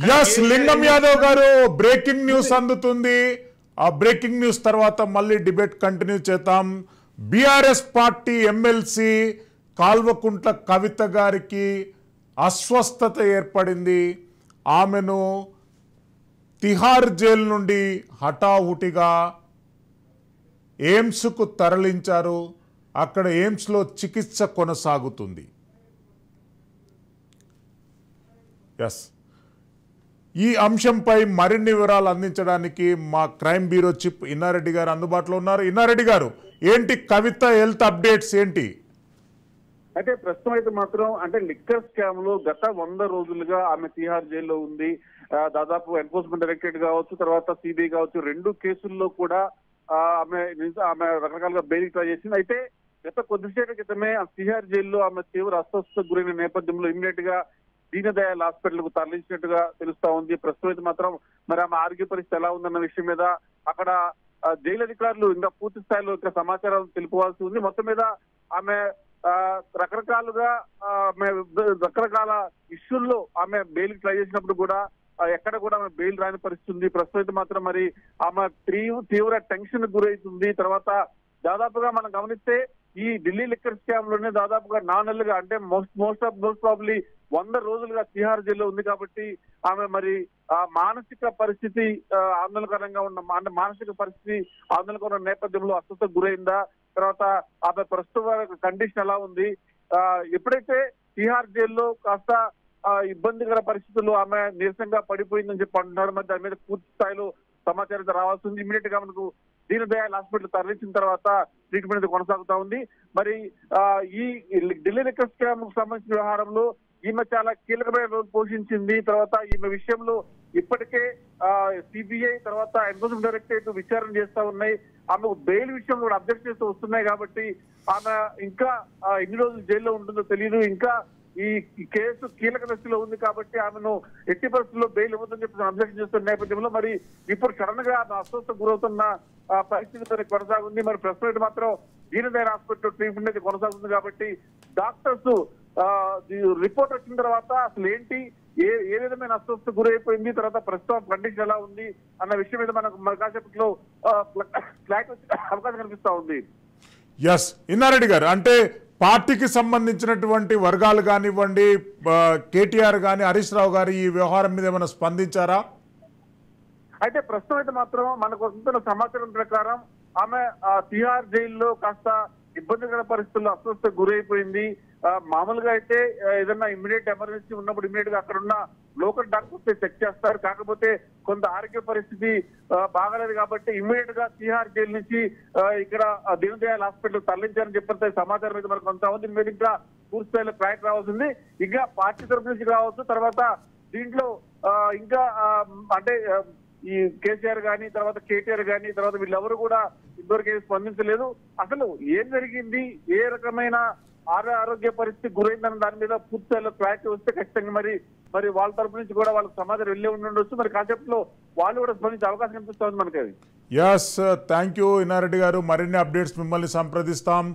Yes లింగం యాదవ్ గారు breaking news అందుతుంది. ఆ బ్రేకింగ్ న్యూస్ తర్వాత మళ్ళీ డిబేట్ కంటిన్యూ చేద్దాం. బీఆర్ఎస్ పార్టీ ఎమ్మెల్సీ కాల్వకుంట్ల కవిత గారికి అస్వస్థత ఏర్పడింది. ఆమెను తిహార్ జైలు నుండి హఠాహుటిగా ఎయిమ్స్కు తరలించారు. అక్కడ ఎయిమ్స్లో చికిత్స కొనసాగుతుంది. ఎస్, ఈ అంశంపై మరిన్ని వివరాలు అందించడానికి మా క్రైమ్ బ్యూరో చీఫ్ ఇన్నారెడ్డి గారు అందుబాటులో ఉన్నారు. ఇన్నారెడ్డి గారు, ఏంటి కవిత హెల్త్ అప్డేట్స్ ఏంటి? అయితే ప్రస్తుతం అయితే మాత్రం అంటే లిక్కర్ స్కామ్ లో గత 100 రోజులుగా ఆమె తిహార్ జైల్లో ఉంది. దాదాపు ఎన్ఫోర్స్మెంట్ డైరెక్టరేట్ కావచ్చు, తర్వాత సిబిఐ కావచ్చు, 2 కేసుల్లో కూడా ఆమె రకరకాలుగా బెయిల్ ట్రై చేసింది. అయితే గత కొద్దిసేపటి క్రితమే తిహార్ జైల్లో ఆమె తీవ్ర అస్వస్థతకు గురైన నేపథ్యంలో ఇమ్మీడియట్ గా దీన్ దయాళ్ హాస్పిటల్ కు తరలించినట్టుగా తెలుస్తా ఉంది. ప్రస్తుతం అయితే మాత్రం మరి ఆమె ఆరోగ్య పరిస్థితి ఎలా ఉందన్న విషయం మీద అక్కడ జైలు అధికారులు ఇంకా పూర్తి స్థాయిలో ఇక్కడ సమాచారం తెలుపుకోవాల్సి ఉంది. మొత్తం మీద ఆమె రకరకాల ఇష్యూల్లో ఆమె బెయిల్ ట్రై చేసినప్పుడు కూడా ఎక్కడ కూడా ఆమె బెయిల్ రాని పరిస్థితి ఉంది. ప్రస్తుతం అయితే మాత్రం మరి ఆమె తీవ్ర టెన్షన్ గురవుతుంది. తర్వాత దాదాపుగా మనం గమనిస్తే ఈ ఢిల్లీ లిక్కర్ స్కామ్ లోనే దాదాపుగా 4 నెలలుగా అంటే మోస్ట్ ప్రాబ్లీ 100 రోజులుగా తిహార్ జైల్లో ఉంది. కాబట్టి ఆమె మరి ఆ మానసిక పరిస్థితి ఆందోళనకరంగా ఉన్న ఆందోళనకర నేపథ్యంలో అస్వస్థత గురైందా, తర్వాత ఆమె ప్రస్తుత కండిషన్ ఎలా ఉంది, ఎప్పుడైతే తిహార్ జైల్లో కాస్త ఇబ్బందికర పరిస్థితుల్లో ఆమె నీరసంగా పడిపోయిందని చెప్పి అంటున్నారు. మరి దాని మీద పూర్తి స్థాయిలో సమాచారం రావాల్సి ఉంది. ఇమీడియట్ గా మనకు దీన్ దయాళ్ హాస్పిటల్ తరలించిన తర్వాత ట్రీట్మెంట్ కొనసాగుతా ఉంది. మరి ఈ ఢిల్లీ లిక్కర్ స్కామ్ కు సంబంధించిన వ్యవహారంలో ఈమె చాలా కీలకమైన రోల్ పోషించింది. తర్వాత ఈమె విషయంలో ఇప్పటికే సిబిఐ తర్వాత ఎన్ఫోర్స్మెంట్ డైరెక్టరేట్ విచారణ చేస్తా ఉన్నాయి. ఆమెకు బెయిల్ విషయంలో కూడా అబ్జెక్ట్ చేస్తూ వస్తున్నాయి. కాబట్టి ఆమె ఇంకా ఎన్ని రోజులు జైల్లో ఉంటుందో తెలియదు. ఇంకా ఈ కేసు కీలక దశలో ఉంది కాబట్టి ఆమెను ఎట్టి పరిస్థితుల్లో బెయిల్ ఇవ్వదని చెప్పి అబ్జెక్ట్ చేస్తున్న నేపథ్యంలో మరి ఇప్పుడు సడన్ గా అస్వస్థ గురవుతున్న పరిస్థితి కొనసాగుంది. మరి ప్రస్తుతం మాత్రం దీన్ దయాళ్ హాస్పిటల్ ట్రీట్మెంట్ అయితే కొనసాగుతుంది. కాబట్టి డాక్టర్స్ రిపోర్ట్ వచ్చిన తర్వాత అసలు ఏంటి, ఏ విధమైన అస్వస్థ గురైపోయింది, తర్వాత ప్రస్తుతం కండిషన్ ఎలా ఉంది అన్న విషయం మీద మన కాసేపట్లో క్లారిటీ వచ్చే అవకాశం కనిపిస్తా ఉంది. ఎస్, ఇన్నారెడ్డి గారు, అంటే పార్టీకి సంబంధించినటువంటి వర్గాలు కానివ్వండి, కేటీఆర్ కానీ హరీష్ రావు గారు ఈ వ్యవహారం మీద ఏమైనా స్పందించారా? అయితే ప్రస్తుతం అయితే మాత్రం మనకు వస్తున్న సమాచారం ప్రకారం ఆమె తిహార్ జైల్లో కాస్త ఇబ్బందికర పరిస్థితుల్లో అస్వస్థ గురైపోయింది. మామూలుగా అయితే ఏదన్నా ఇమ్మీడియట్ ఎమర్జెన్సీ ఉన్నప్పుడు ఇమ్మీడియట్ గా అక్కడ ఉన్న లోకల్ డాక్టర్స్ చెక్ చేస్తారు. కాకపోతే కొంత ఆరోగ్య పరిస్థితి బాగాలేదు కాబట్టి ఇమ్మీడియట్ గా తిహార్ జైలు నుంచి ఇక్కడ దీన్ దయాళ్ హాస్పిటల్ తరలించారని చెప్పిన సమాచారం అయితే మనకు కొంత ఉంది. మీరు ఇంకా పూర్తి స్థాయిలో క్లారిటీ రావాల్సింది. ఇంకా పార్టీ తరఫు నుంచి రావచ్చు. తర్వాత దీంట్లో ఇంకా అంటే ఈ కేసీఆర్ గాని, తర్వాత కేటీఆర్ గాని, తర్వాత వీళ్ళెవరు కూడా ఇంతవరకు స్పందించలేదు. అసలు ఏం జరిగింది, ఏ రకమైన ఆరోగ్య పరిస్థితి గురైందన్న దాని మీద పూర్తి స్థాయిలో క్లారిటీ వస్తే ఖచ్చితంగా మరి వాళ్ళ తరపు నుంచి కూడా వాళ్ళకి సమాచారం వెళ్ళే ఉండొచ్చు. మరి కాన్సెప్ట్ లో వాళ్ళు కూడా స్పందించే అవకాశం కనిపిస్తుంది మనకి. ఎస్, థ్యాంక్ యూ ఇన్నారెడ్డి గారు. మరిన్ని అప్డేట్స్ మిమ్మల్ని సంప్రదిస్తాం.